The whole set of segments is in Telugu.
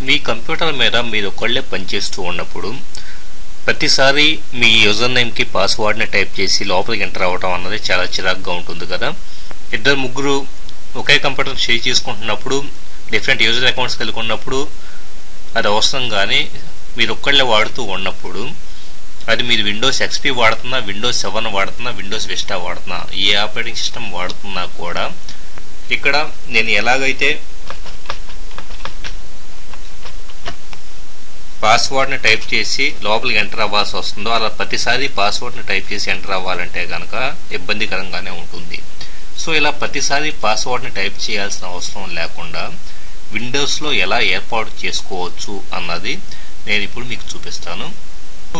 మీ కంప్యూటర్ మీద మీరు ఒక్కళ్ళే పనిచేస్తూ ఉన్నప్పుడు ప్రతిసారి మీ యూజర్ నేమ్కి పాస్వర్డ్ని టైప్ చేసి లోపలికి ఎంటర్ అవ్వడం అన్నది చాలా చిరాకుగా ఉంటుంది కదా. ఇద్దరు ముగ్గురు ఒకే కంప్యూటర్ షేర్ చేసుకుంటున్నప్పుడు డిఫరెంట్ యూజర్ అకౌంట్స్ కలిగి ఉన్నప్పుడు అది అవసరం. కానీ మీరు ఒక్కళ్ళే వాడుతూ ఉన్నప్పుడు అది మీరు విండోస్ XP వాడుతున్నా, విండోస్ 7 వాడుతున్నా, విండోస్ విస్టా వాడుతున్నా, ఏ ఆపరేటింగ్ సిస్టమ్ వాడుతున్నా కూడా ఇక్కడ నేను ఎలాగైతే పాస్వర్డ్ని టైప్ చేసి లోపలికి ఎంటర్ అవ్వాల్సి వస్తుందో అలా ప్రతిసారి పాస్వర్డ్ని టైప్ చేసి ఎంటర్ అవ్వాలంటే కనుక ఇబ్బందికరంగానే ఉంటుంది. సో ఇలా ప్రతిసారి పాస్వర్డ్ని టైప్ చేయాల్సిన అవసరం లేకుండా విండోస్లో ఎలా ఏర్పాటు చేసుకోవచ్చు అన్నది నేను ఇప్పుడు మీకు చూపిస్తాను.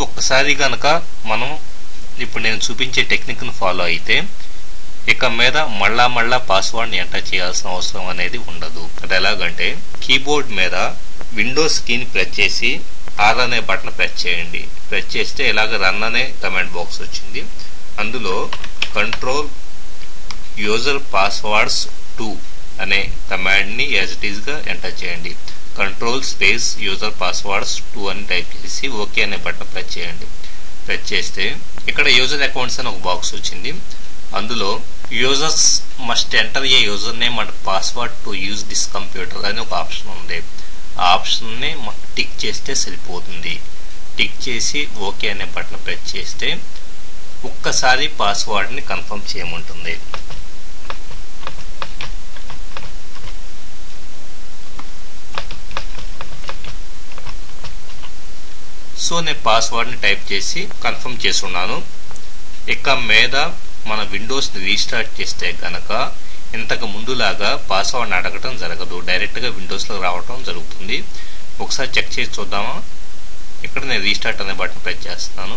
ఒక్కసారి కనుక మనం ఇప్పుడు నేను చూపించే టెక్నిక్ను ఫాలో అయితే ఇక మీద మళ్ళా పాస్వర్డ్ని ఎంటర్ చేయాల్సిన అవసరం అనేది ఉండదు. అది ఎలాగంటే కీబోర్డ్ మీద విండోస్ కీని ప్రెస్ చేసి R అనే బటన్ ప్రెస్ చేయండి. ప్రెస్ చేస్తే ఇలాగ రన్ అనే కమాండ్ బాక్స్ వచ్చింది. అందులో కంట్రోల్ యూజర్ పాస్వర్డ్స్ 2 అనే కమాండ్ని యాజ్ ఇట్ ఈస్గా ఎంటర్ చేయండి. కంట్రోల్ స్పేస్ యూజర్ పాస్వర్డ్స్ 2 అని టైప్ చేసి ఓకే అనే బటన్ ప్రెస్ చేయండి. ప్రెస్ చేస్తే ఇక్కడ యూజర్ అకౌంట్స్ అని ఒక బాక్స్ వచ్చింది. అందులో users must enter a user name and password to use this computer అని ఒక ఆప్షన్ ఉంది. ఆ ఆప్షన్ని టిక్ చేస్తే సరిపోతుంది. టిక్ చేసి ఓకే అనే బటన్ ప్రెస్ చేస్తే ఒక్కసారి పాస్వర్డ్ని కన్ఫర్మ్ చేయమంటుంది. సో నేను పాస్వర్డ్ని టైప్ చేసి కన్ఫర్మ్ చేసుకున్నాను. ఇక మీద మన విండోస్ని రీస్టార్ట్ చేస్తే కనుక ఇంతకు ముందులాగా పాస్వర్డ్ని అడగటం జరగదు. డైరెక్ట్గా విండోస్లో రావటం జరుగుతుంది. ఒకసారి చెక్ చేసి చూద్దామా. ఇక్కడ నేను రీస్టార్ట్ అనే బటన్ ప్రెస్ చేస్తున్నాను.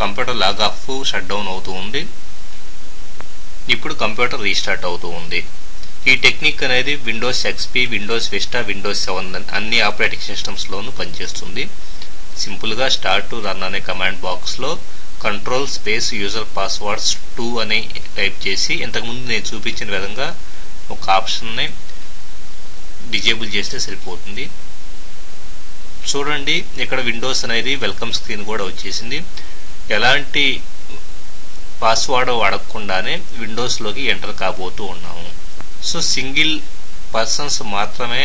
Computer log off shut down అవుతూ ఉంది. ఇప్పుడు కంప్యూటర్ రీస్టార్ట్ అవుతూ ఉంది. ఈ టెక్నిక్ అనేది Windows XP, Windows vista, Windows 7 అన్ని ఆపరేటింగ్ సిస్టమ్స్లోనూ పనిచేస్తుంది. సింపుల్గా స్టార్ట్ టు రన్ అనే కమాండ్ బాక్స్లో కంట్రోల్ స్పేస్ యూజర్ పాస్వర్డ్స్ 2 అని టైప్ చేసి ఇంతకుముందు నేను చూపించిన విధంగా ఒక ఆప్షన్ని డిజేబుల్ చేస్తే సరిపోతుంది. చూడండి ఇక్కడ విండోస్ అనేది వెల్కమ్ స్క్రీన్ కూడా వచ్చేసింది. ఎలాంటి పాస్వర్డ్ అడగకుండానే విండోస్లోకి ఎంటర్ కాబోతూ ఉన్నాము. సో సింగిల్ పర్సన్స్ మాత్రమే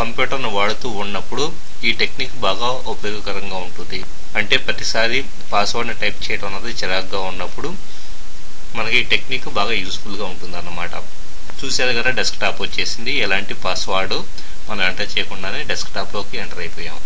కంప్యూటర్ను వాడుతూ ఉన్నప్పుడు ఈ టెక్నిక్ బాగా ఉపయోగకరంగా ఉంటుంది. అంటే ప్రతిసారి పాస్వర్డ్ని టైప్ చేయడం అన్నది చిరాగ్గా ఉన్నప్పుడు మనకి ఈ టెక్నిక్ బాగా యూస్ఫుల్గా ఉంటుంది అన్నమాట. చూసారు కదా డెస్క్టాప్ వచ్చేసింది. ఎలాంటి పాస్వర్డ్ మనం ఎంటర్ చేయకుండానే డెస్క్టాప్లోకి ఎంటర్ అయిపోయాం.